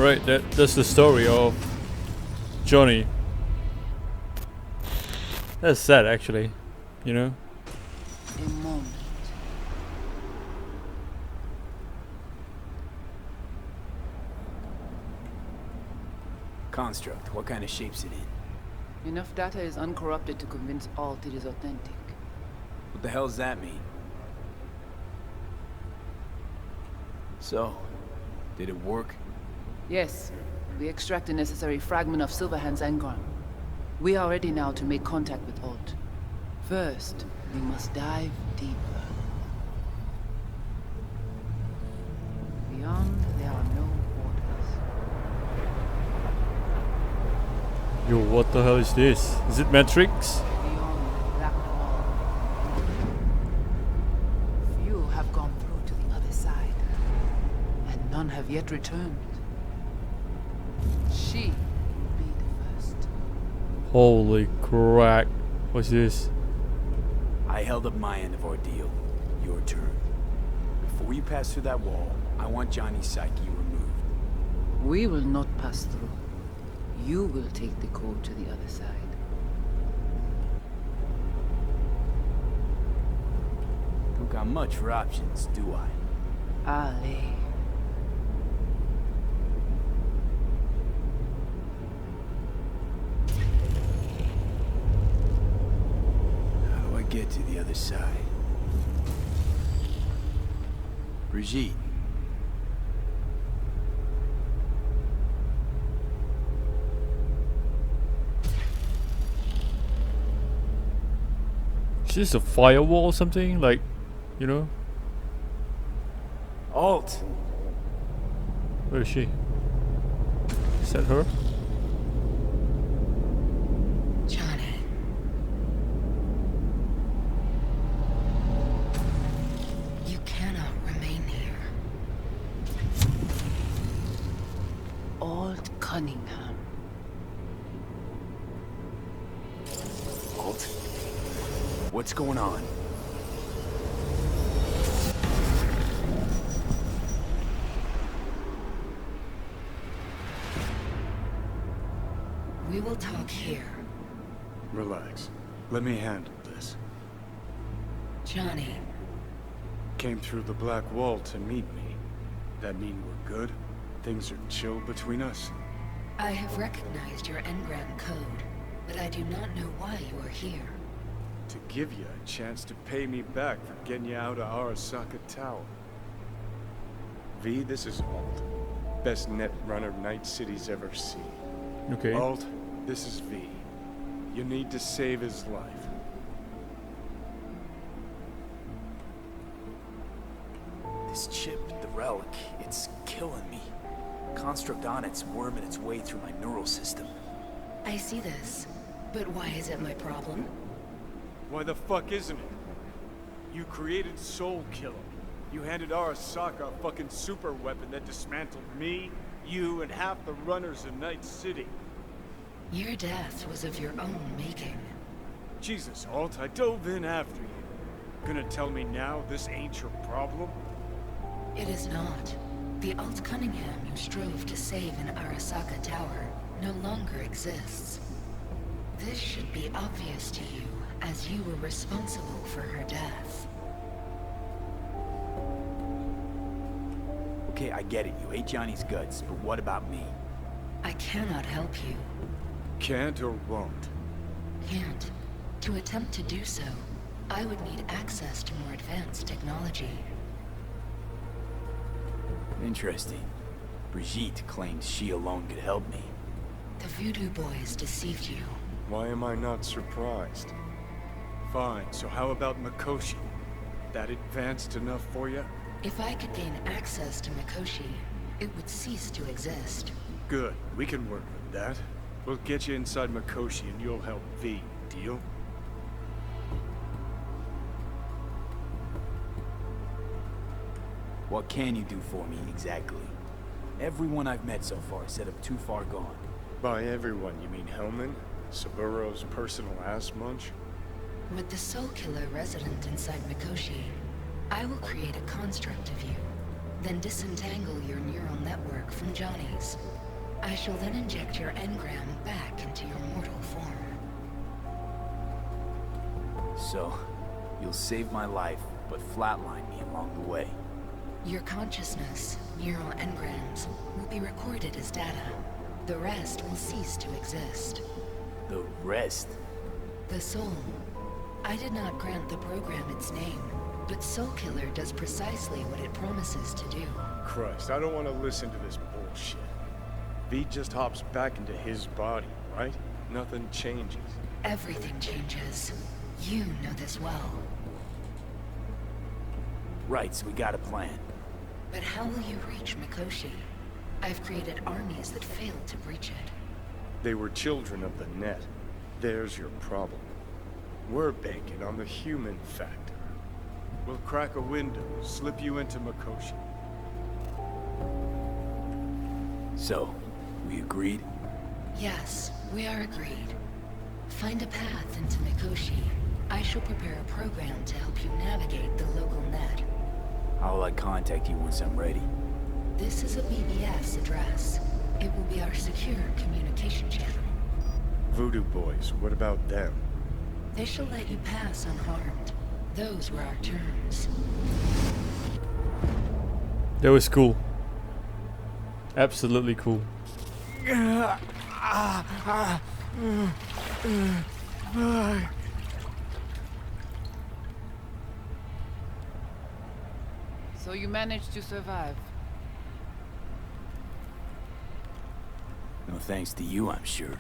Right, that's the story of Johnny. That's sad, actually. You know. A moment. Construct, what kind of shape's it in? Enough data is uncorrupted to convince Alt it is authentic. What the hell does that mean? So, did it work? Yes, we extract the necessary fragment of Silverhand's engram. We are ready now to make contact with Alt. First, we must dive deeper. Beyond, there are no borders. Yo, what the hell is this? Is it Matrix? Beyond the black wall. Few have gone through to the other side, and none have yet returned. She will be the first. Holy crap. What's this? I held up my end of our deal. Your turn. Before you pass through that wall, I want Johnny's psyche removed. We will not pass through. You will take the code to the other side. Don't got much for options, do I? Ali. How do I get to the other side? Brigitte. Is this a firewall or something? Like, you know? Alt! Where is she? Is that her? Johnny. You cannot remain here. Alt Cunningham. Alt? What's going on? We will talk here. Relax. Let me handle this. Johnny, Came through the black wall to meet me. That mean we're good? Things are chill between us? I have recognized your engram code, but I do not know why you are here. To give you a chance to pay me back for getting you out of Arasaka Tower. V, this is Alt. Best net runner Night City's ever seen. Okay. Alt, this is V. You need to save his life. This chip, the relic, it's killing me. Construct on it's worming its way through my neural system. I see this, but why is it my problem? Why the fuck isn't it? You created Soul Killer. You handed Arasaka a fucking super weapon that dismantled me, you, and half the runners in Night City. Your death was of your own making. Jesus, Alt, I dove in after you. Gonna tell me now this ain't your problem? It is not. The Alt Cunningham you strove to save in Arasaka Tower no longer exists. This should be obvious to you, as you were responsible for her death. Okay, I get it. You hate Johnny's guts, but what about me? I cannot help you. Can't or won't? Can't. To attempt to do so, I would need access to more advanced technology. Interesting. Brigitte claims she alone could help me. The Voodoo Boys deceived you. Why am I not surprised? Fine, so how about Mikoshi? That advanced enough for you? If I could gain access to Mikoshi, it would cease to exist. Good, we can work with that. We'll get you inside Mikoshi and you'll help V. Deal? What can you do for me, exactly? Everyone I've met so far said I'm too far gone. By everyone, you mean Hellman? Saburo's personal ass munch? With the Soul Killer resident inside Mikoshi, I will create a construct of you. Then disentangle your neural network from Johnny's. I shall then inject your engram back into your mortal form. So, you'll save my life, but flatline me along the way. Your consciousness, neural engrams, will be recorded as data. The rest will cease to exist. The rest? The soul. I did not grant the program its name, but Soul Killer does precisely what it promises to do. Christ, I don't want to listen to this bullshit. V just hops back into his body, right? Nothing changes. Everything changes. You know this well. Right, so we got a plan. But how will you reach Mikoshi? I've created armies that failed to breach it. They were children of the net. There's your problem. We're banking on the human factor. We'll crack a window, slip you into Mikoshi. So, we agreed? Yes, we are agreed. Find a path into Mikoshi. I shall prepare a program to help you navigate the local net. How will I contact you once I'm ready? This is a BBS address. It will be our secure communication channel. Voodoo boys, what about them? They shall let you pass unharmed. Those were our terms. That was cool. Absolutely cool. So you managed to survive. No thanks to you, I'm sure.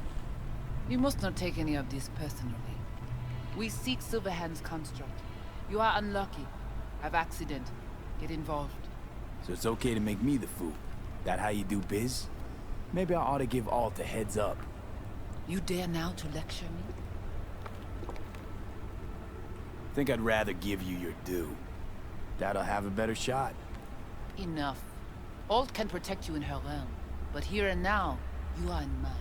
You must not take any of this personally. We seek Silverhand's construct. You are unlucky. Have accident. Get involved. So it's okay to make me the fool. That how you do biz? Maybe I ought to give Alt a heads up. You dare now to lecture me? Think I'd rather give you your due. That'll have a better shot. Enough. Alt can protect you in her realm, but here and now, you are in mine.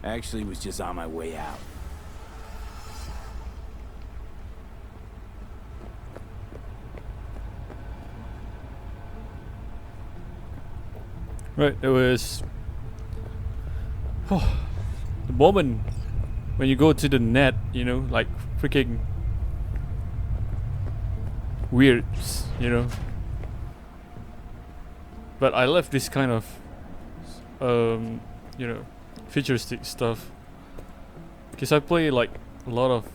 Actually, was just on my way out. Right, there was the moment when you go to the net, you know, like freaking weird, you know. But I love this kind of you know, futuristic stuff because I play like a lot of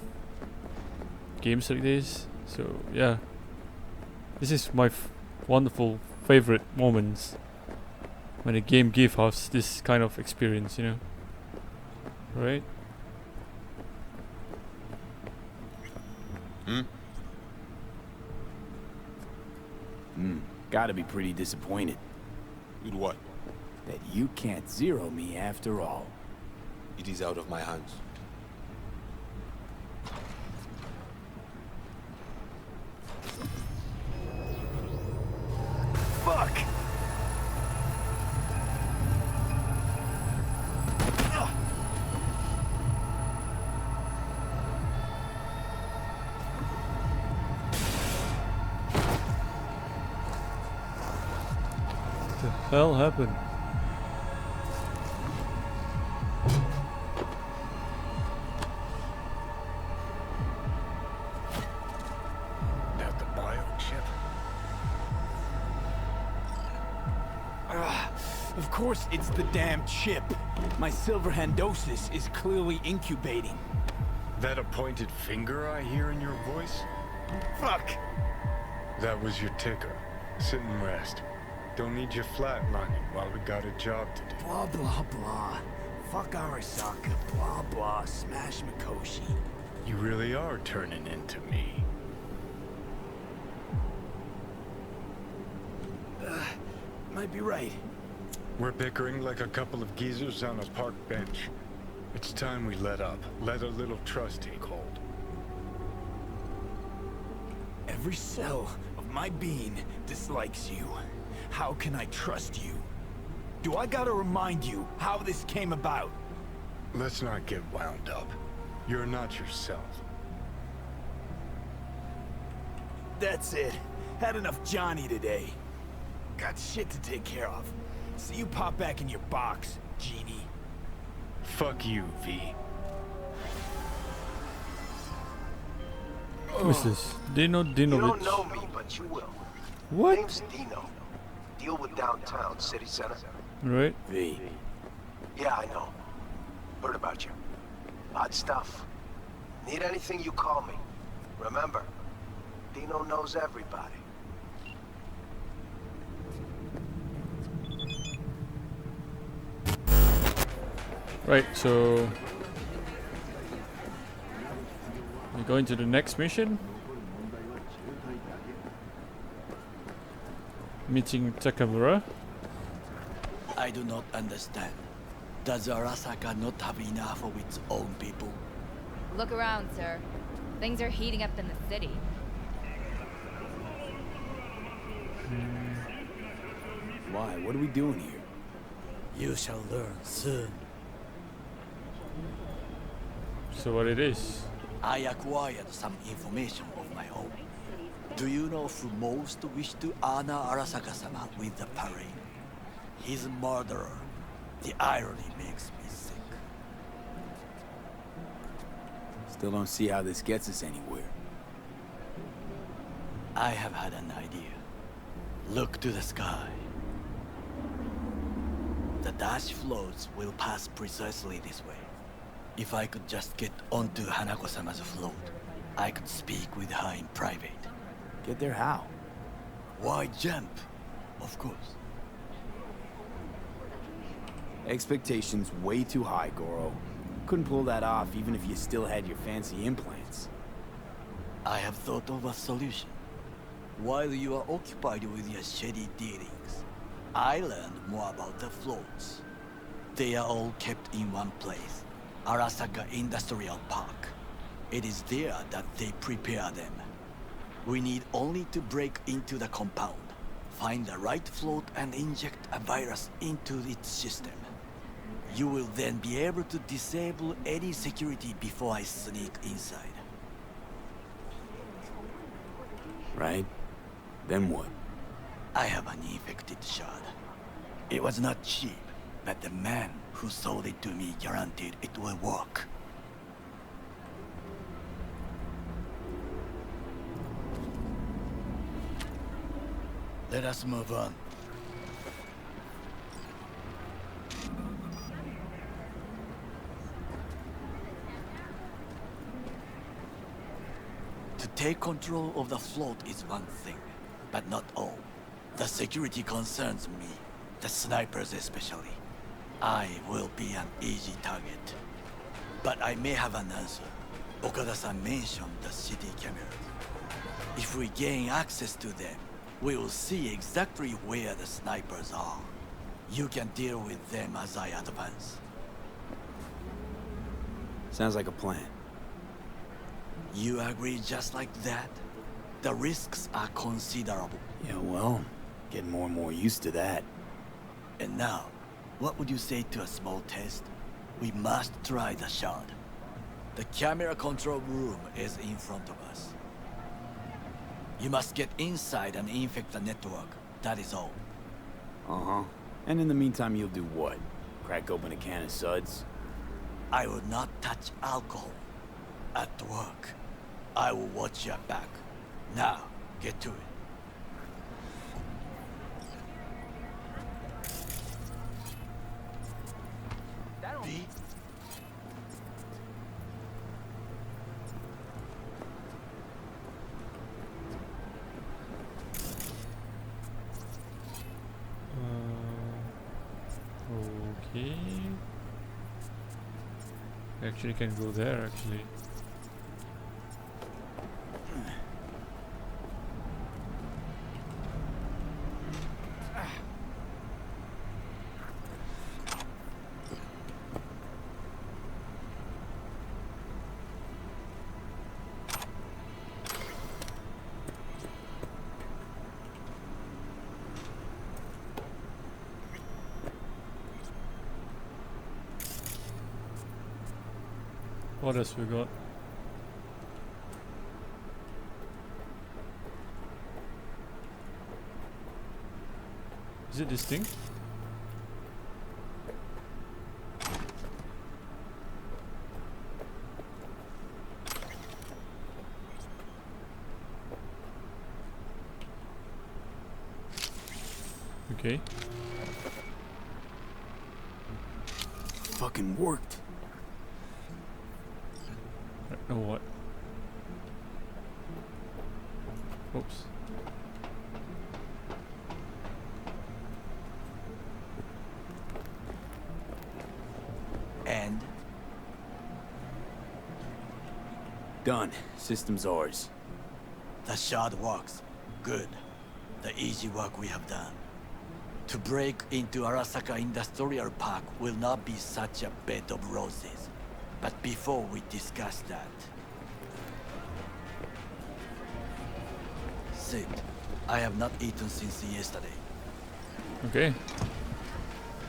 games like this. So yeah, this is my wonderful favorite moments when a game gives us this kind of experience, you know. Right? Gotta be pretty disappointed. With what? That you can't zero me after all. It is out of my hands. Fuck! What the hell happened? That the biochip? Of course it's the damn chip. My silverhandosis is clearly incubating. That a pointed finger I hear in your voice? Fuck! That was your ticker. Sit and rest. Don't need you flatlining while we got a job to do. Blah blah blah. Fuck Arasaka. Blah blah. Smash Mikoshi. You really are turning into me. Might be right. We're bickering like a couple of geezers on a park bench. It's time we let up. Let a little trust take hold. Every cell of my being dislikes you. How can I trust you? Do I gotta remind you how this came about? Let's not get wound up. You're not yourself. That's it. Had enough Johnny today. Got shit to take care of. See you pop back in your box, genie. Fuck you, V. Who's this? Dino You don't Dinovich. know me, but you will. What? Name's Dino. Deal with downtown, city center. Right. V. Yeah, I know. Heard about you. Odd stuff. Need anything, you call me. Remember, Dino knows everybody. Right, so we're going to the next mission. Meeting Takamura. I do not understand. Does Arasaka not have enough of its own people? Look around, sir. Things are heating up in the city. Why? What are we doing here? You shall learn soon. So what it is? I acquired some information of my own. Do you know who most wish to honor Arasaka-sama with the parade? His murderer. The irony makes me sick. Still don't see how this gets us anywhere. I have had an idea. Look to the sky. The dash floats will pass precisely this way. If I could just get onto Hanako-sama's float, I could speak with her in private. Get there how? Why jump? Of course. Expectations way too high, Goro. Couldn't pull that off even if you still had your fancy implants. I have thought of a solution. While you are occupied with your shady dealings, I learned more about the floats. They are all kept in one place, Arasaka Industrial Park. It is there that they prepare them. We need only to break into the compound, find the right float and inject a virus into its system. You will then be able to disable any security before I sneak inside. Right? Then what? I have an infected shard. It was not cheap, but the man who sold it to me guaranteed it will work. Let us move on. To take control of the float is one thing, but not all. The security concerns me, the snipers especially. I will be an easy target. But I may have an answer. Okada-san mentioned the city cameras. If we gain access to them, we will see exactly where the snipers are. You can deal with them as I advance. Sounds like a plan. You agree just like that? The risks are considerable. Yeah, well, getting more and more used to that. And now, what would you say to a small test? We must try the shard. The camera control room is in front of us. You must get inside and infect the network. That is all. Uh-huh. And in the meantime, you'll do what? Crack open a can of suds? I will not touch alcohol. At work, I will watch your back. Now, get to it. V? Okay. Actually can go there actually. What else we got? Is it this thing? Okay. Fucking worked. I don't know what. Oops. And Done. System's ours. the shard works. Good. The easy work we have done. To break into Arasaka Industrial Park will not be such a bed of roses. But before we discuss that... Sit. I have not eaten since yesterday. Okay.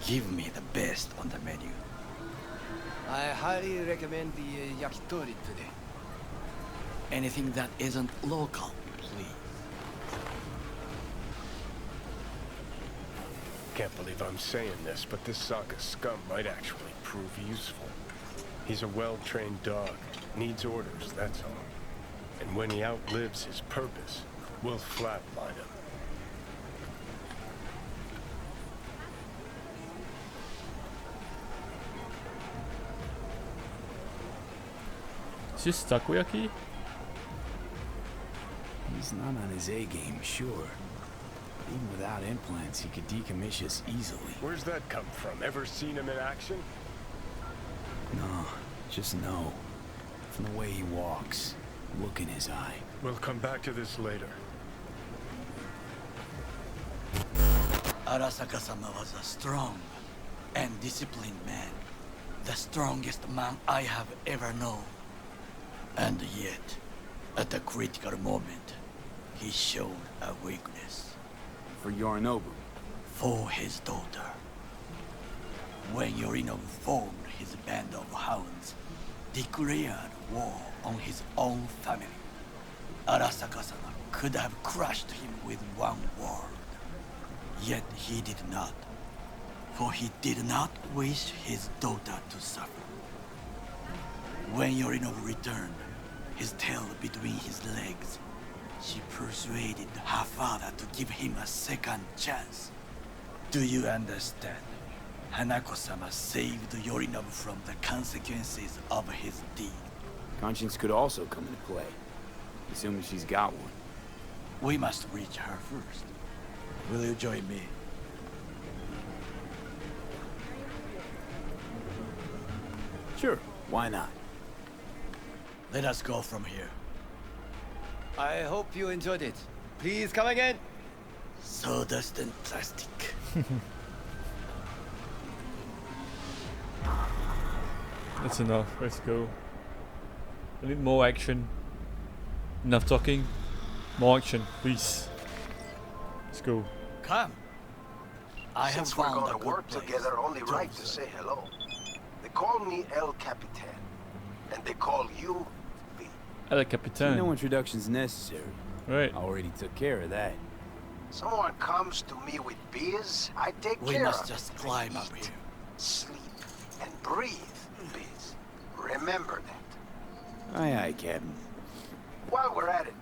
Give me the best on the menu. I highly recommend the yakitori today. Anything that isn't local, please. Can't believe I'm saying this, but this Sokka scum might actually prove useful. He's a well-trained dog, needs orders, that's all. And when he outlives his purpose, we'll flatline him. Is this takoyaki? He's not on his A game, sure. Even without implants, he could decommission us easily. Where's that come from? Ever seen him in action? No, just no. From the way he walks, look in his eye. We'll come back to this later. Arasaka-sama was a strong and disciplined man. The strongest man I have ever known. And yet, at the critical moment, he showed a weakness. For Yorinobu. For his daughter. When Yorinobu formed his band of hounds, declared war on his own family, Arasaka-sama could have crushed him with one word. Yet he did not. For he did not wish his daughter to suffer. When Yorinobu returned, his tail between his legs, she persuaded her father to give him a second chance. Do you understand? Hanako-sama saved Yorinobu from the consequences of his deed. Conscience could also come into play, assuming she's got one. We must reach her first. Will you join me? Sure, why not? Let us go from here. I hope you enjoyed it. Please come again. Sawdust and plastic. That's enough. Let's go. I need more action. Enough talking. More action, please. Let's go. Come. I have Since we're found a gonna good work place together, only right to say hello. They call me El Capitan, and they call you V. El Capitan. No introduction's necessary. Right. I already took care of that. Someone comes to me with beers, I take We care must of just it. climb up Eat, here. sleep, and breathe biz. Remember that. Aye, aye, Captain. While we're at it,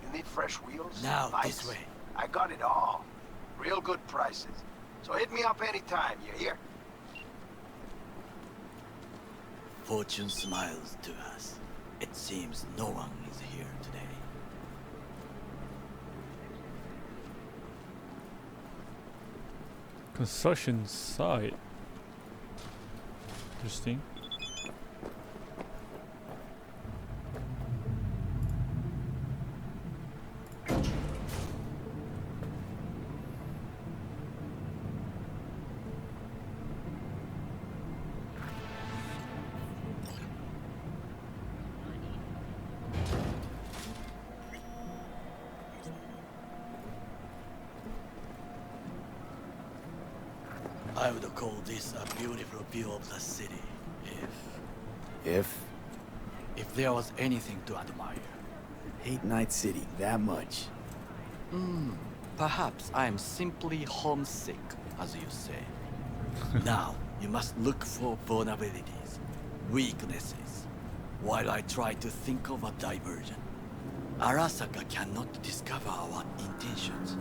you need fresh wheels? Now, lights? this way. I got it all. Real good prices. So hit me up anytime, you hear? Fortune smiles to us. It seems no one is here today. Construction site. Interesting. I would call this a beautiful view of the city, if there was anything to admire. Hate Night City that much. Perhaps I am simply homesick, as you say. Now, you must look for vulnerabilities, weaknesses, while I try to think of a diversion. Arasaka cannot discover our intentions.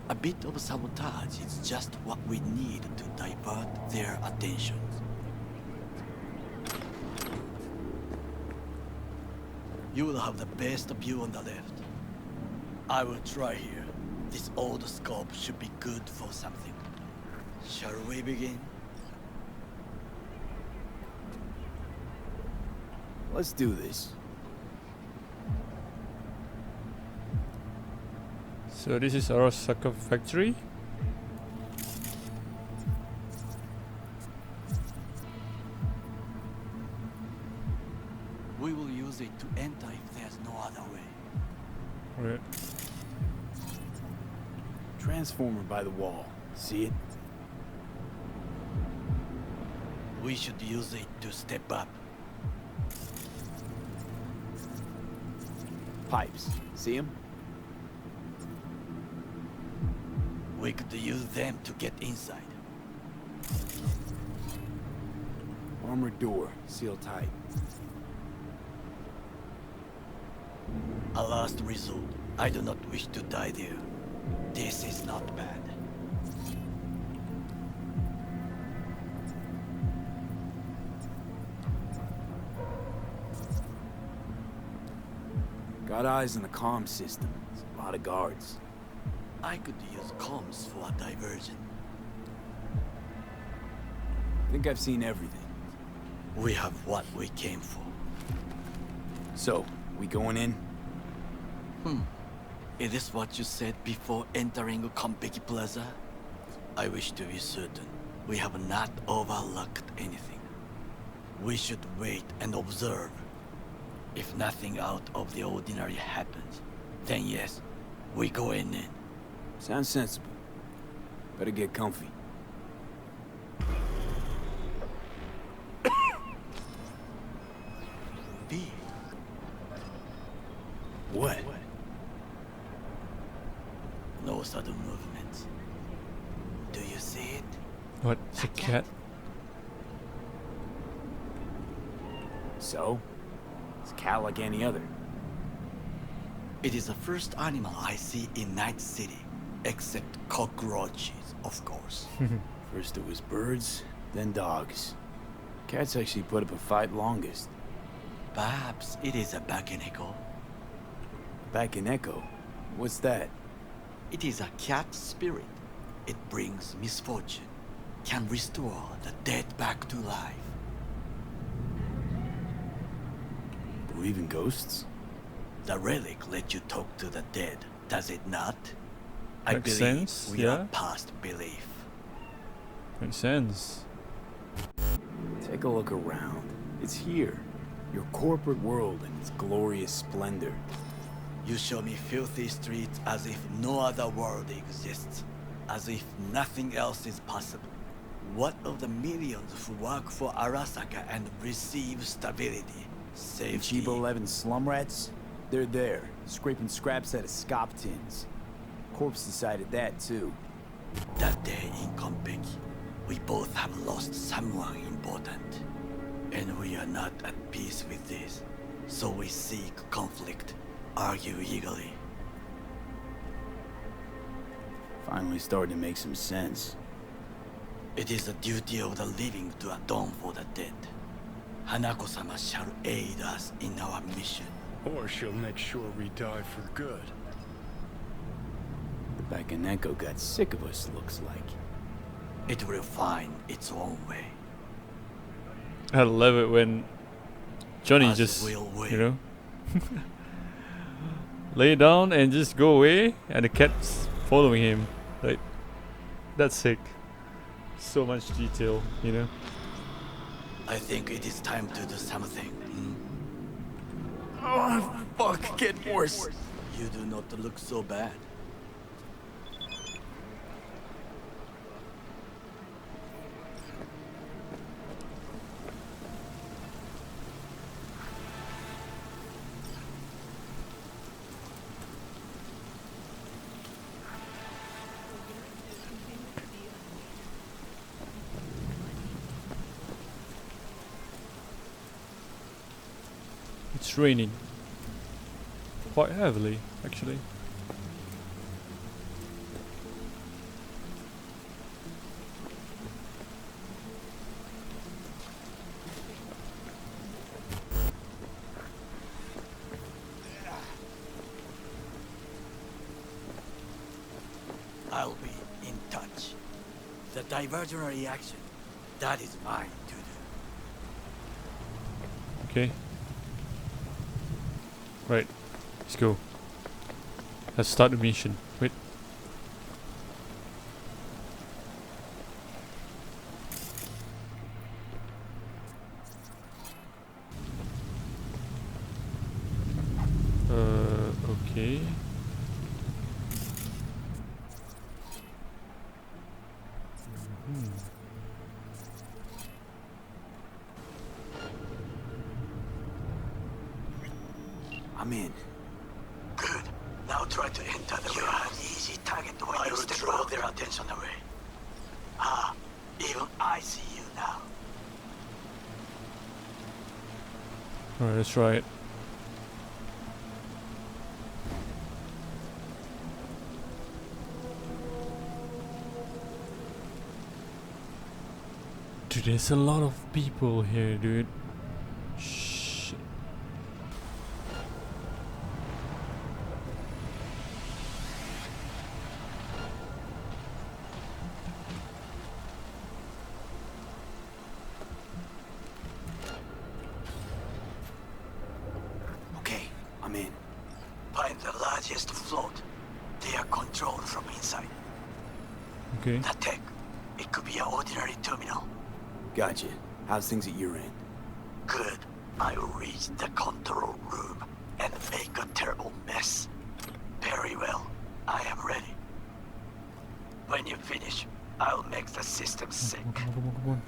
A bit of sabotage is just what we need to divert their attentions. You will have the best view on the left. I will try here. This old scope should be good for something. Shall we begin? Let's do this. So this is Arasaka factory. We will use it to enter if there's no other way. Right. Transformer by the wall. See it? We should use it to step up. Pipes. See them? We could use them to get inside. Armored door. Sealed tight. A last resort. I do not wish to die there. This is not bad. Got eyes on the comm system. There's a lot of guards. I could use comms for a diversion. Think I've seen everything. We have what we came for. So, we going in? Is this what you said before entering Konpeki Plaza? I wish to be certain. We have not overlooked anything. We should wait and observe. If nothing out of the ordinary happens, then yes, we go in. Sounds sensible. Better get comfy. B. What? No sudden movements. Do you see it? What? It's a cat. So? It's a cat like any other. It is the first animal I see in Night City, except cockroaches, of course. First it was birds, then dogs. Cats actually put up a fight longest. Perhaps it is a Bakeneko. Back in Echo? What's that? It is a cat spirit. It brings misfortune, can restore the dead back to life. Believe in ghosts? The relic let you talk to the dead, does it not? I Makes believe sense, we yeah. are past belief. Makes sense. Take a look around. It's here. Your corporate world in its glorious splendor. You show me filthy streets as if no other world exists, as if nothing else is possible. What of the millions who work for Arasaka and receive stability, safety? Chiba 11 slum rats? They're there, scraping scraps out of scop tins. Corpse decided that too. That day in Konpeki, we both have lost someone important. And we are not at peace with this. So we seek conflict, argue eagerly. Finally starting to make some sense. It is the duty of the living to atone for the dead. Hanako-sama shall aid us in our mission. Or she'll make sure we die for good. The Bakeneko got sick of us, looks like. It will find its own way. I love it when Johnny As just, will we. you know, lay down and just go away, and the cat's following him. Like, that's sick. So much detail, you know. I think it is time to do something. Oh, fuck, get worse. You do not look so bad. It's raining quite heavily, actually. I'll be in touch. The diversionary action, that is mine to do. Okay. Right. Let's go. Let's start the mission. Wait. Okay. I'm in. Good. Now try to enter the You're an easy target when you draw their attention away. Ah, even I see you now. Alright, let's try it. Dude, there's a lot of people here, dude. Shit. Okay, I'm in. Find the largest float. They are controlled from inside. Okay. The tech, it could be an ordinary terminal. Gotcha. How's things at your end? Good. I'll reach the control room and make a terrible mess. Very well. I am ready. When you finish, I'll make the system sick. Come on.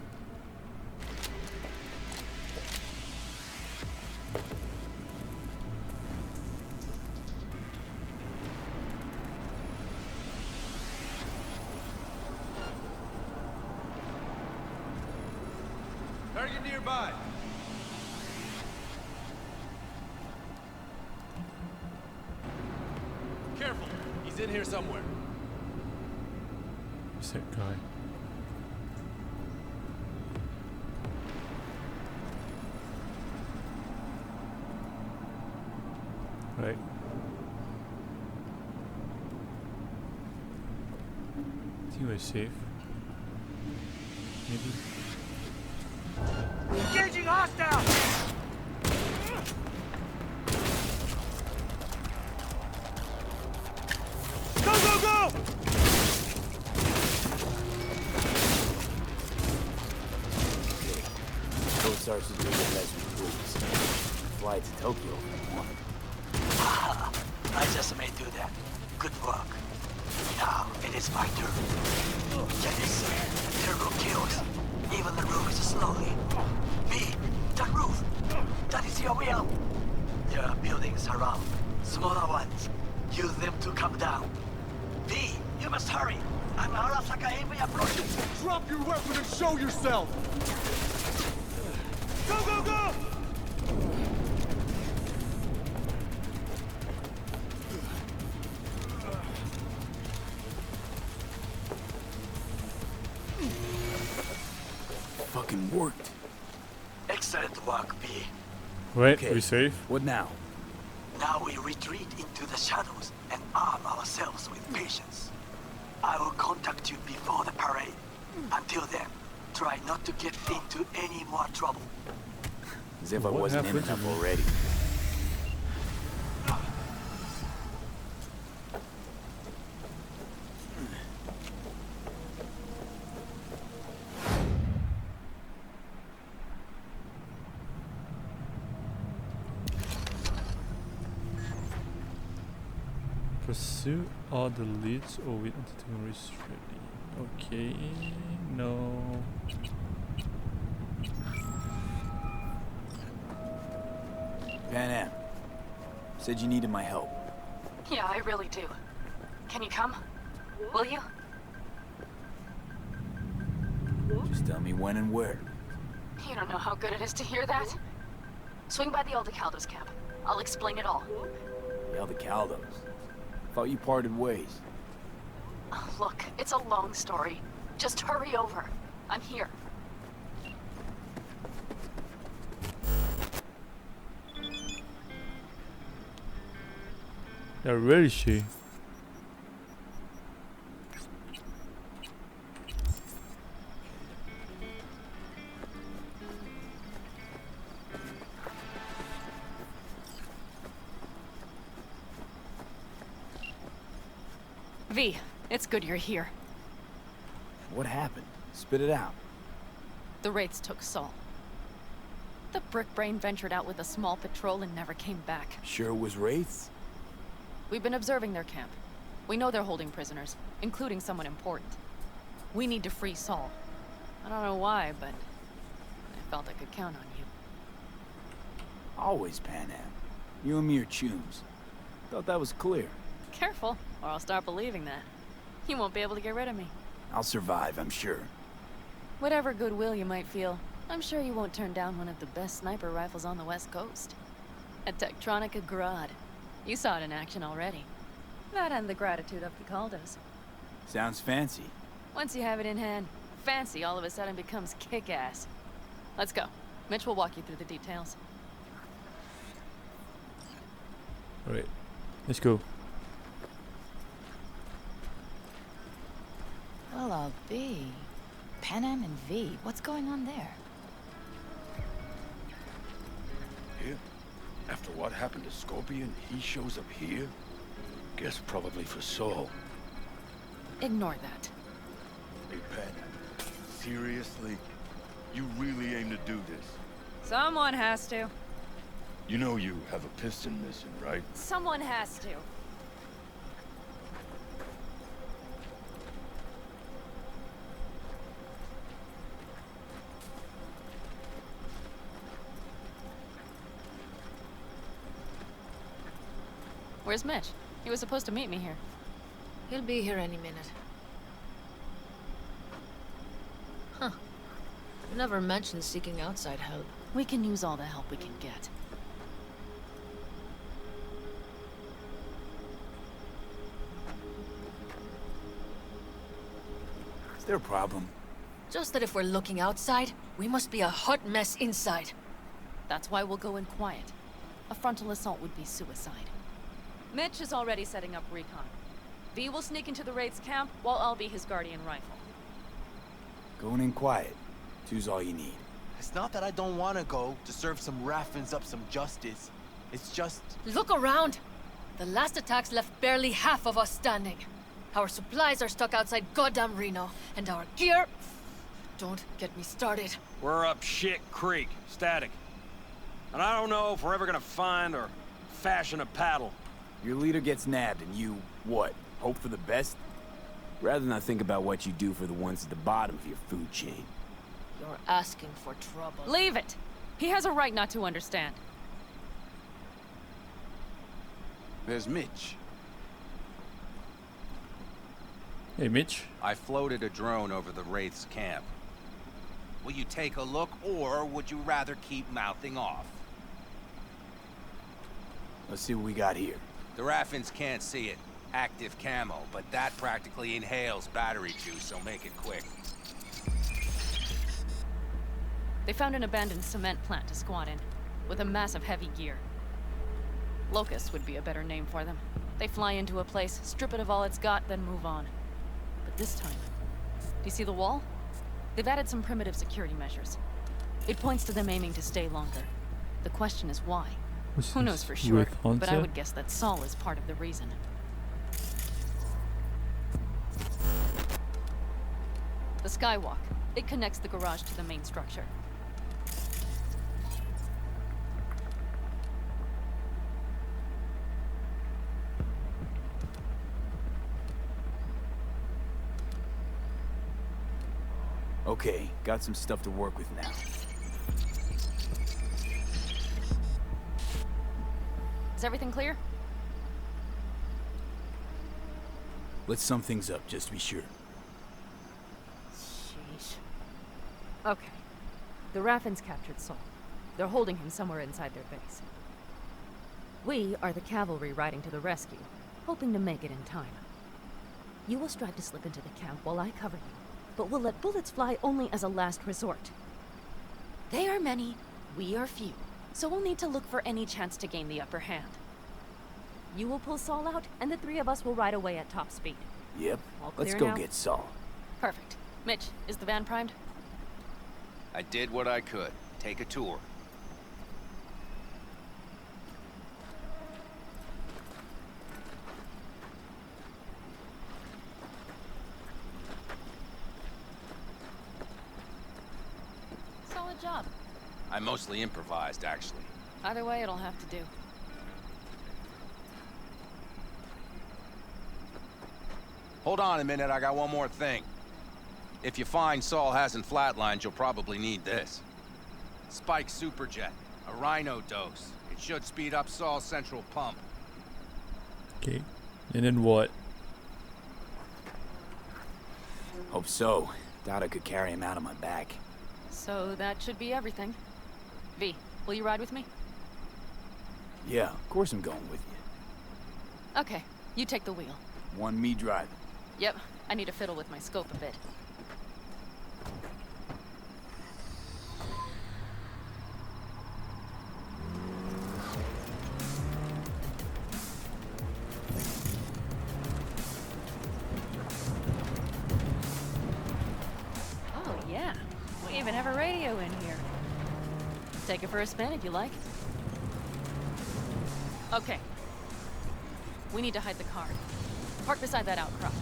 Target nearby. Careful, he's in here somewhere. Who's that guy? Right. I think we're safe. Maybe. Engaging hostile! Go, go, go! Co-stars to do the best recruits. Fly to Tokyo. I just may do that. Good work. Now it is my turn. Can you see? The turbo kills. Even the roof is slowly. B, the roof. That is your wheel. There are buildings around. Smaller ones. Use them to come down. B, you must hurry. I'm Arasaka Amy approaching. Drop your weapon and show yourself! Go, go, go! Fucking worked. Excellent work, B. Right, Okay. we safe? What now? Now we retreat into the shadows and arm ourselves with patience. I will contact you before the parade. Until then, try not to get into any more trouble. As if I What wasn't in happened to enough me? already. Pursue all the leads or wait until the is ready. Okay, no. Pan Am. Said you needed my help. Yeah, I really do. Can you come? Will you? Just tell me when and where. You don't know how good it is to hear that. Swing by the Aldecaldos camp. I'll explain it all. The Aldecaldos? Thought you parted ways. Look, it's a long story. Just hurry over. I'm here. Yeah, where is she? V, it's good you're here. What happened? Spit it out. The Wraiths took Saul. The Brickbrain ventured out with a small patrol and never came back. Sure it was Wraiths? We've been observing their camp. We know they're holding prisoners, including someone important. We need to free Saul. I don't know why, but I felt I could count on you. Always, Panam. You and me are chums. Thought that was clear. Careful, or I'll start believing that. You won't be able to get rid of me. I'll survive, I'm sure. Whatever goodwill you might feel, I'm sure you won't turn down one of the best sniper rifles on the West Coast. A Tektronica Grad. You saw it in action already. That and the gratitude of the Caldos. Sounds fancy. Once you have it in hand, fancy all of a sudden becomes kick-ass. Let's go. Mitch will walk you through the details. Alright, let's go. Well, I'll be. Panam and V, what's going on there? Here? After what happened to Scorpion, he shows up here? Guess probably for Saul. Ignore that. Hey, Pat. Seriously? You really aim to do this? Someone has to. You know you have a piston missing, right? Someone has to. Where's Mitch? He was supposed to meet me here. He'll be here any minute. Huh. Never mentioned seeking outside help. We can use all the help we can get. Is there a problem? Just that if we're looking outside, we must be a hot mess inside. That's why we'll go in quiet. A frontal assault would be suicide. Mitch is already setting up recon. V will sneak into the Wraith's camp, while I'll be his guardian rifle. Going in quiet. Two's all you need. It's not that I don't want to go to serve some Raffins up some justice. It's just... Look around! The last attacks left barely half of us standing. Our supplies are stuck outside goddamn Reno, and our gear... Don't get me started. We're up shit creek, static. And I don't know if we're ever gonna find or fashion a paddle. Your leader gets nabbed and you, what, hope for the best? Rather not think about what you do for the ones at the bottom of your food chain. You're asking for trouble. Leave it! He has a right not to understand. There's Mitch. Hey, Mitch. I floated a drone over the Wraith's camp. Will you take a look, or would you rather keep mouthing off? Let's see what we got here. The Raffins can't see it. Active camo, but that practically inhales battery juice, so make it quick. They found an abandoned cement plant to squat in, with a massive heavy gear. Locusts would be a better name for them. They fly into a place, strip it of all it's got, then move on. But this time, do you see the wall? They've added some primitive security measures. It points to them aiming to stay longer. The question is why? Who knows for sure, but I would guess that Saul is part of the reason. The skywalk. It connects the garage to the main structure. Okay, got some stuff to work with now. Is everything clear? Let's sum things up, just to be sure. Sheesh. Okay. The Raffins captured Saul. They're holding him somewhere inside their base. We are the cavalry riding to the rescue, hoping to make it in time. You will strive to slip into the camp while I cover you, but we'll let bullets fly only as a last resort. They are many, we are few, so we'll need to look for any chance to gain the upper hand. You will pull Saul out, and the three of us will ride away at top speed. Yep, All let's clear go now? get Saul. Perfect. Mitch, is the van primed? I did what I could. Take a tour. Solid job. I mostly improvised, actually. Either way, it'll have to do. Hold on a minute, I got one more thing. If you find Saul hasn't flatlined, you'll probably need this. Spike Superjet, a rhino dose. It should speed up Saul's central pump. Okay. And then what? Hope so. Doubt I could carry him out on my back. So that should be everything. V, will you ride with me? Yeah, of course I'm going with you. Okay, you take the wheel. One me driving. Yep, I need to fiddle with my scope a bit. Oh yeah, we even have a radio in here. Take it for a spin if you like. Okay. We need to hide the car. Park beside that outcrop.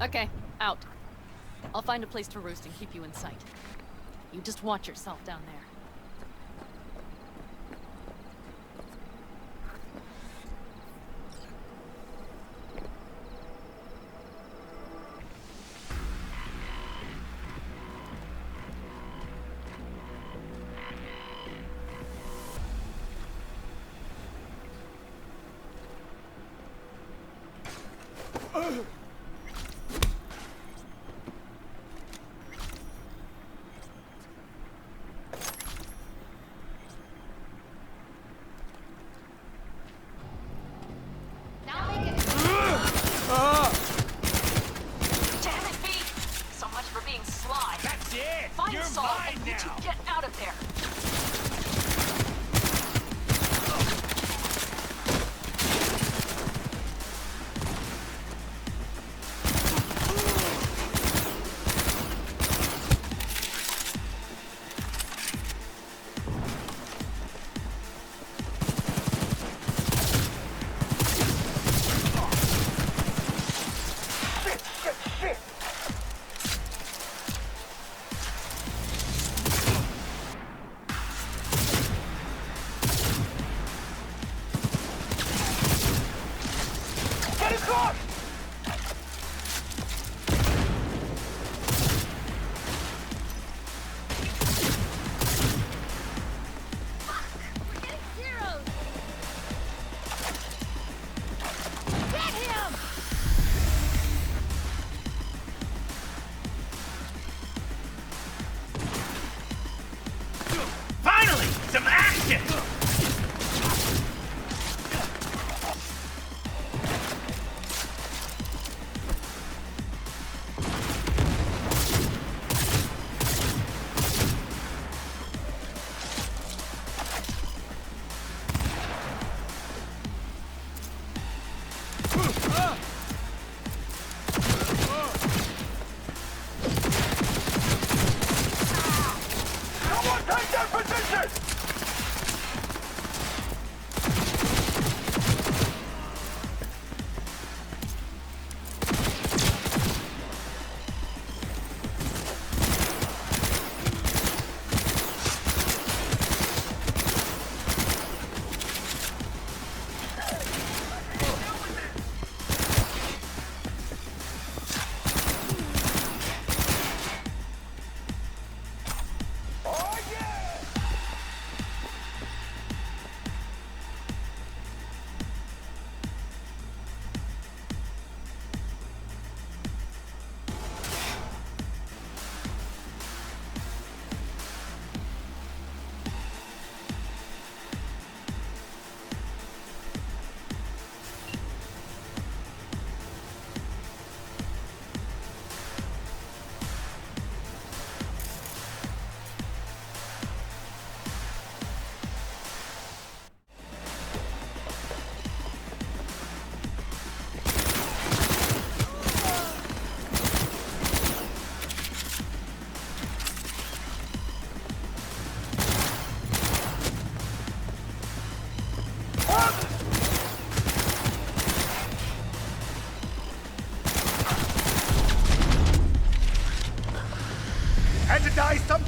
Okay, out. I'll find a place to roost and keep you in sight. You just watch yourself down there.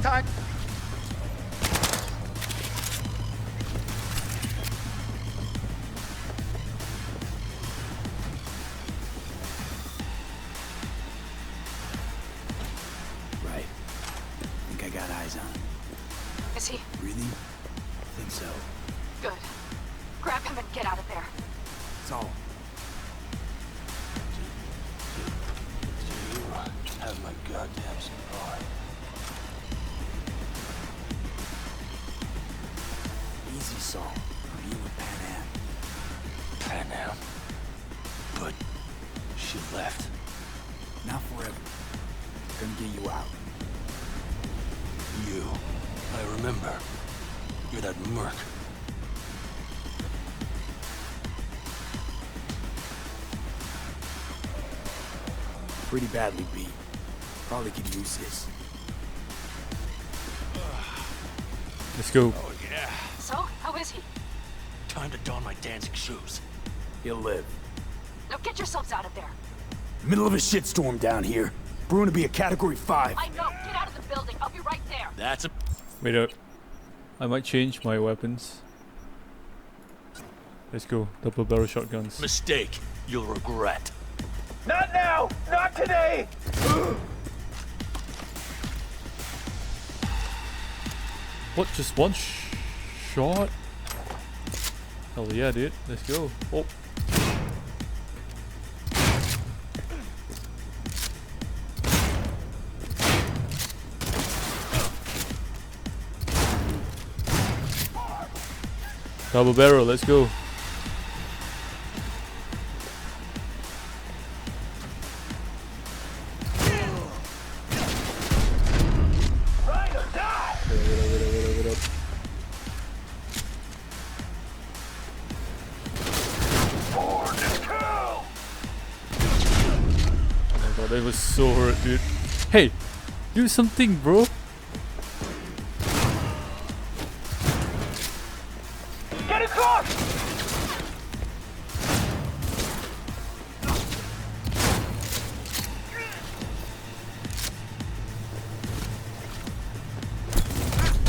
Time. Right. Think I got eyes on him. Is he? Breathing? Think so. Good. Grab him and get out of there. It's all. Have my goddamn cigar. Easy, Saul. Are you with Pan Am? Pan Am? But she left. Not forever. Gonna get you out. You. I remember. You're that merc. Pretty badly beat. Probably could use this. Let's go. Oh, yeah. So, how is he? Time to don my dancing shoes. He'll live. Now get yourselves out of there. Middle of a shitstorm down here. Brewing to be a Category 5. I know. Get out of the building. I'll be right there. That's a... Wait up. I might change my weapons. Let's go. Double barrel shotguns. mistake you'll regret. Not now! Not today! What? Just one shot? Hell yeah, dude. Let's go. Oh. Double barrel, let's go. That was so hurt, dude. Hey, do something, bro. Get across!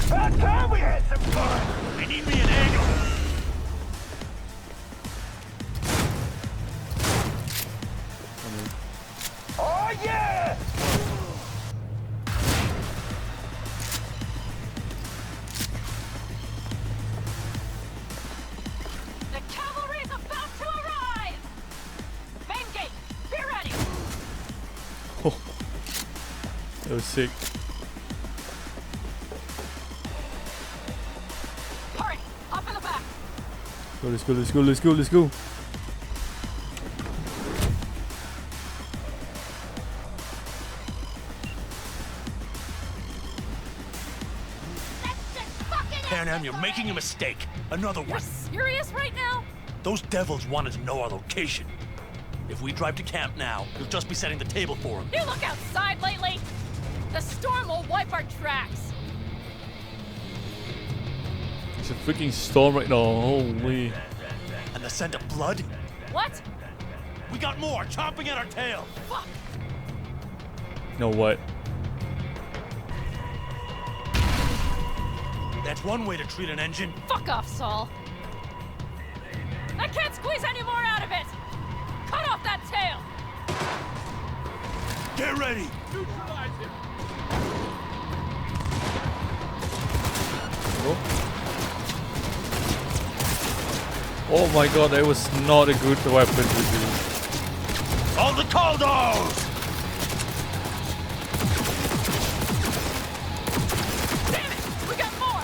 About time we had some fun! I need me an angle! Oh yeah! The cavalry's about to arrive! Main gate, be ready! Oh, that was sick. Hurry, up in the back! Let's go, let's go, let's go, let's go. Pan Am, you're making a mistake. Another You're one. serious right now? Those devils wanted to know our location. If we drive to camp now, you'll just be setting the table for them. You look outside lately? The storm will wipe our tracks. It's a freaking storm right now. Holy. And the scent of blood? What? We got more chomping at our tail. Fuck! You know what? That's one way to treat an engine. Fuck off, Saul. I can't squeeze any more out of it. Cut off that tail. Get ready. Neutralize him. Oh my god, that was not a good weapon to use. All the Caldos! Damn it! We got more!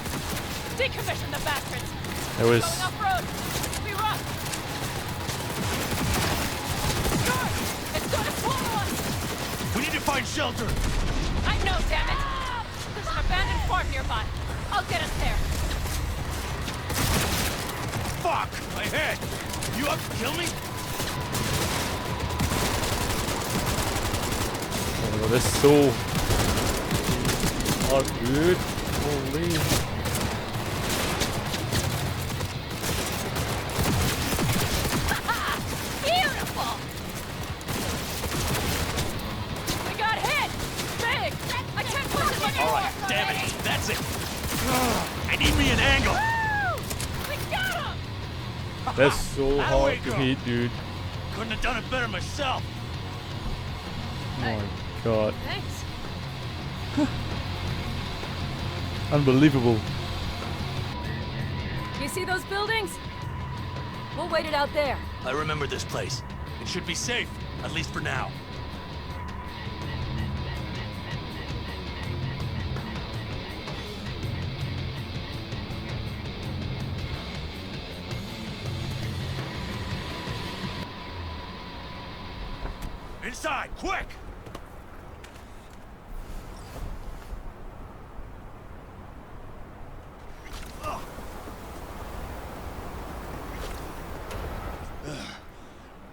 Decommission the bastards! It was... Going off-road! We run! George! It's gonna swallow us! We need to find shelter! I know, damn it! There's an abandoned farm nearby. I'll get us there. Fuck! My head! You up to kill me? Oh, that's so hard, dude. Holy. Beautiful! We got hit! Big! I can't push it anymore! Alright, Damn it, that's it. I need me an angle. We got him! That's so hard to hit, dude. Couldn't have done it better myself. Oh my god. Thanks. Unbelievable. You see those buildings? We'll wait it out there. I remember this place. It should be safe, at least for now. Inside, quick!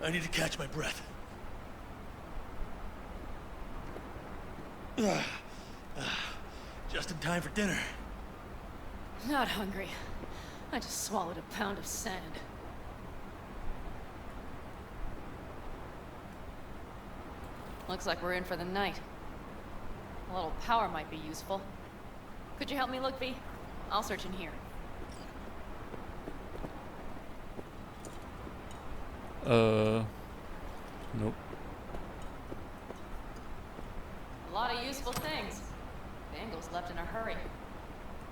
I need to catch my breath. Just in time for dinner. Not hungry. I just swallowed a pound of sand. Looks like we're in for the night. A little power might be useful. Could you help me look, V? I'll search in here. Nope. A lot of useful things. Bangles left in a hurry.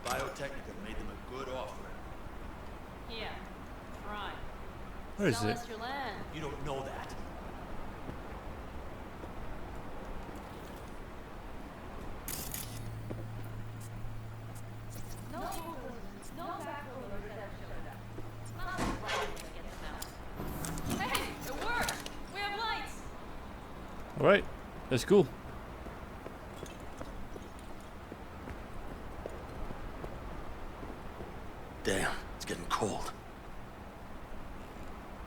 Biotechnica made them a good offer. Yeah. Right. Where is Sell it? us your land. You don't know that. No back rollers that showed up. Not right against them. Hey, it worked! We have lights! Alright, that's cool. Damn, it's getting cold.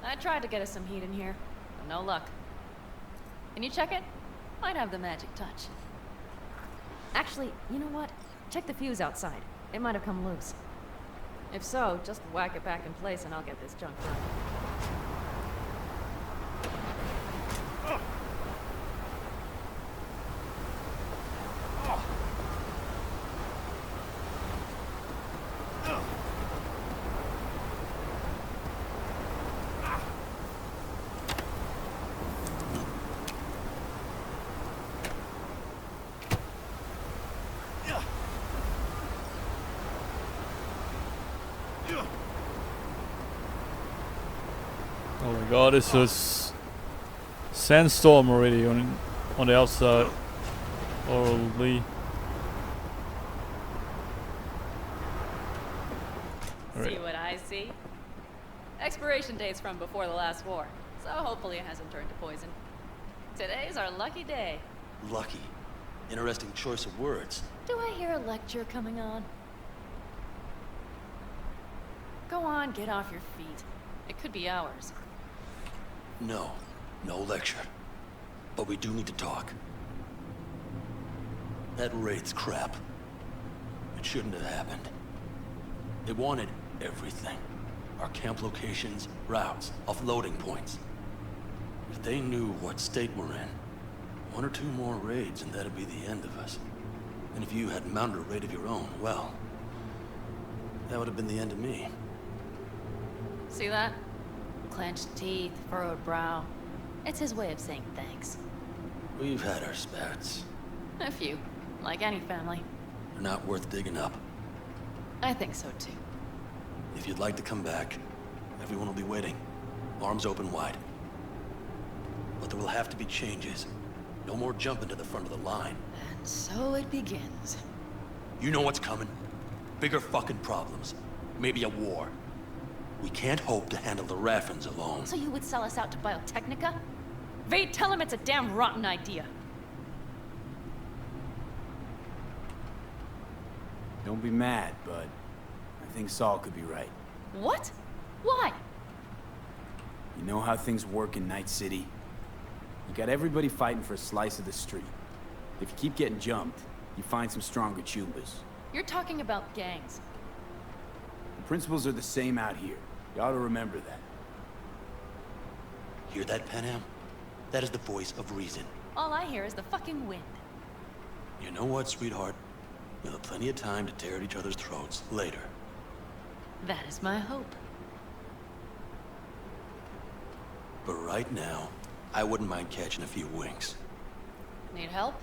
I tried to get us some heat in here, but no luck. Can you check it? Might have the magic touch. Actually, you know what? Check the fuse outside. It might have come loose. If so, just whack it back in place and I'll get this junk running. Oh my god, it's a sandstorm already on the outside. Holy. See what I see? Expiration date's from before the last war, so hopefully it hasn't turned to poison. Today's our lucky day. Lucky. Interesting choice of words. Do I hear a lecture coming on? Go on, get off your feet. It could be hours. No. No lecture. But we do need to talk. That raid's crap. It shouldn't have happened. They wanted everything. Our camp locations, routes, offloading points. If they knew what state we're in, 1 or 2 more raids and that'd be the end of us. And if you had mounted a raid of your own, well, that would have been the end of me. See that? Clenched teeth, furrowed brow. It's his way of saying thanks. We've had our spats. A few, like any family. They're not worth digging up. I think so too. If you'd like to come back, everyone will be waiting. Arms open wide. But there will have to be changes. No more jumping to the front of the line. And so it begins. You know what's coming. Bigger fucking problems. Maybe a war. We can't hope to handle the Raffens alone. So you would sell us out to Biotechnica? Vade, tell him it's a damn rotten idea. Don't be mad, bud. I think Saul could be right. What? Why? You know how things work in Night City? You got everybody fighting for a slice of the street. If you keep getting jumped, you find some stronger tubers. You're talking about gangs. The principles are the same out here. You ought to remember that. Hear that, Panam? That is the voice of reason. All I hear is the fucking wind. You know what, sweetheart? We'll have plenty of time to tear at each other's throats later. That is my hope. But right now, I wouldn't mind catching a few winks. Need help?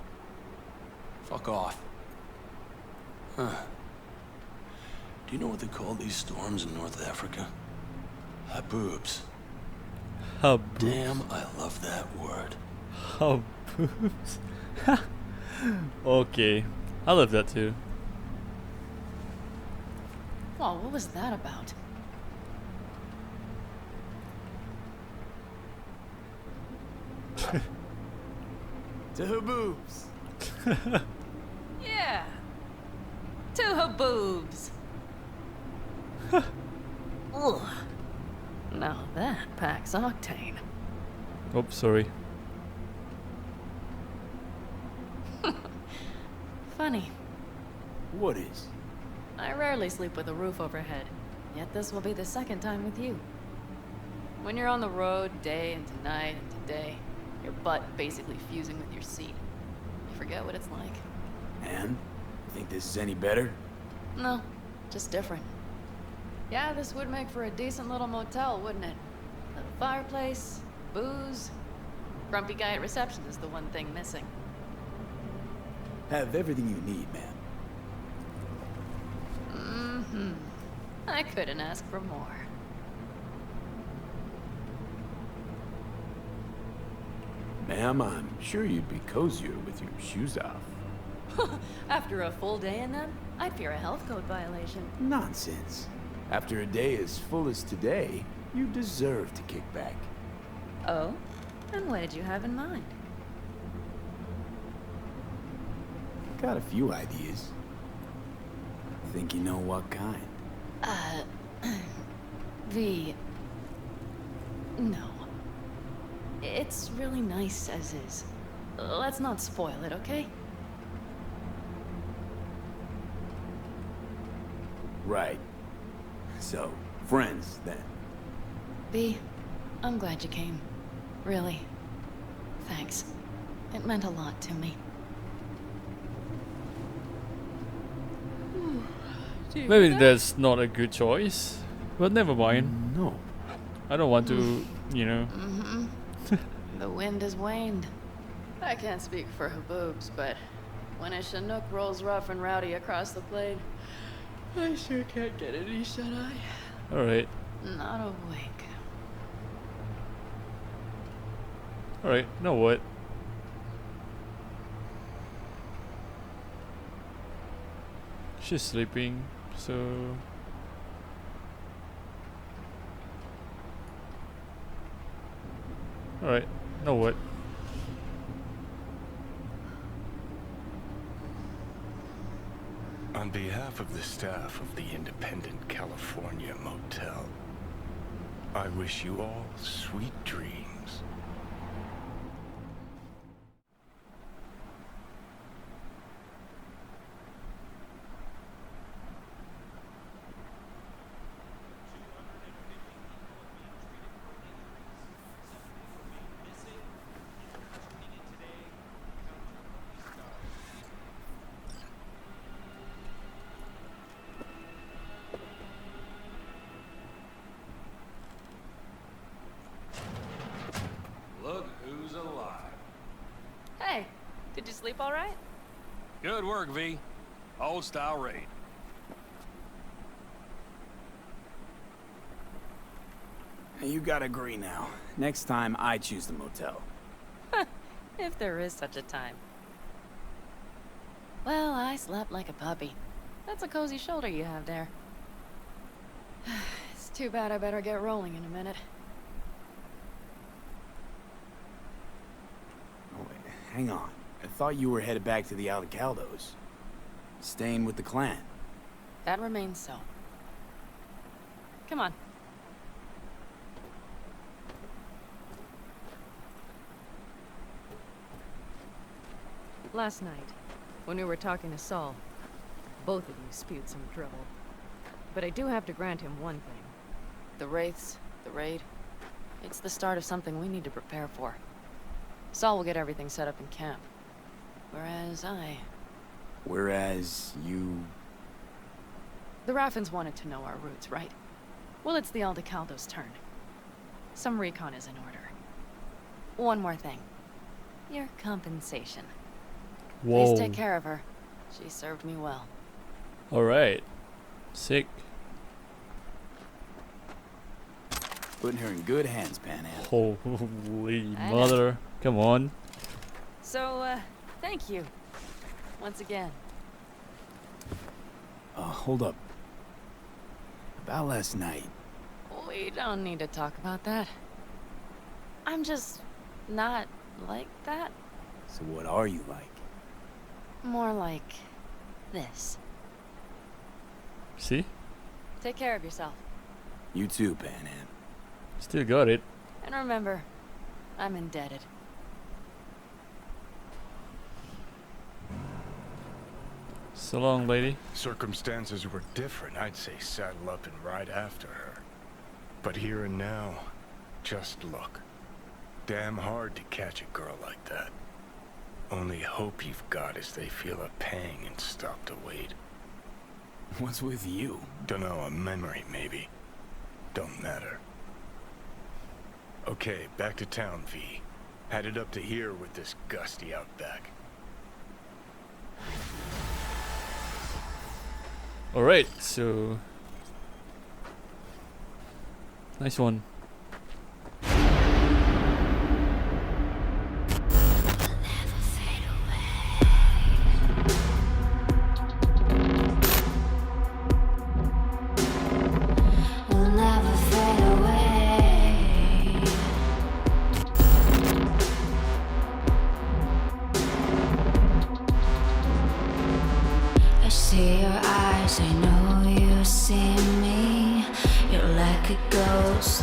Fuck off. Huh. Do you know what they call these storms in North Africa? Haboobs. Haboobs. Damn, I love that word. Haboobs. Okay. I love that too. Whoa, what was that about? To haboobs. Yeah. To haboobs. Ugh. Now that packs octane. Oh, sorry. Funny. What is? I rarely sleep with a roof overhead, yet this will be the second time with you. When you're on the road day into night into day, your butt basically fusing with your seat. You forget what it's like. And? You think this is any better? No, just different. Yeah, this would make for a decent little motel, wouldn't it? A fireplace, booze. Grumpy guy at reception is the one thing missing. Have everything you need, ma'am. Mm-hmm. I couldn't ask for more. Ma'am, I'm sure you'd be cozier with your shoes off. After a full day in them, I'd fear a health code violation. Nonsense. After a day as full as today, you deserve to kick back. Oh? And what did you have in mind? Got a few ideas. Think you know what kind? No. It's really nice as is. Let's not spoil it, okay? Right. So, friends, then. B, I'm glad you came. Really. Thanks. It meant a lot to me. Maybe that's not a good choice, but never mind. No. I don't want to, you know. Mm-hmm. The wind has waned. I can't speak for haboobs, but when a Chinook rolls rough and rowdy across the plain, I sure can't get any shut-eye. Alright. Not a wink. Alright, you know what? She's sleeping, so... Alright, you know what? On behalf of the staff of the Independent California Motel, I wish you all sweet dreams. Look who's alive. Hey, did you sleep all right? Good work, V. Old style raid. You gotta agree now. Next time, I choose the motel. If there is such a time. Well, I slept like a puppy. That's a cozy shoulder you have there. It's too bad I better get rolling in a minute. Oh, wait, hang on. I thought you were headed back to the Alcaldos. Staying with the clan. That remains so. Come on. Last night, when we were talking to Saul, both of you spewed some trouble. But I do have to grant him one thing. The Wraiths, the raid, it's the start of something we need to prepare for. Saul will get everything set up in camp. Whereas Whereas you... The Raffins wanted to know our roots, right? Well, it's the Aldecaldo's turn. Some recon is in order. One more thing. Your compensation. Whoa. Please take care of her. She served me well. Alright. Sick. Putting her in good hands, Panam. Holy mother. Come on. So, thank you. Once again. Hold up. About last night. We don't need to talk about that. I'm just not like that. So what are you like? More like this. See? Take care of yourself. You too, Panam. Still got it. And remember, I'm indebted. So long, lady. Circumstances were different. I'd say saddle up and ride after her. But here and now, just look. Damn hard to catch a girl like that. Only hope you've got is they feel a pang and stop to wait. What's with you? Dunno, a memory maybe. Don't matter. Okay, back to town, V. Headed up to here with this gusty outback. Alright, so... Nice one.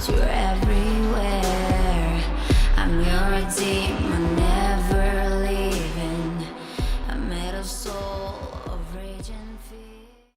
You're everywhere. I'm your demon.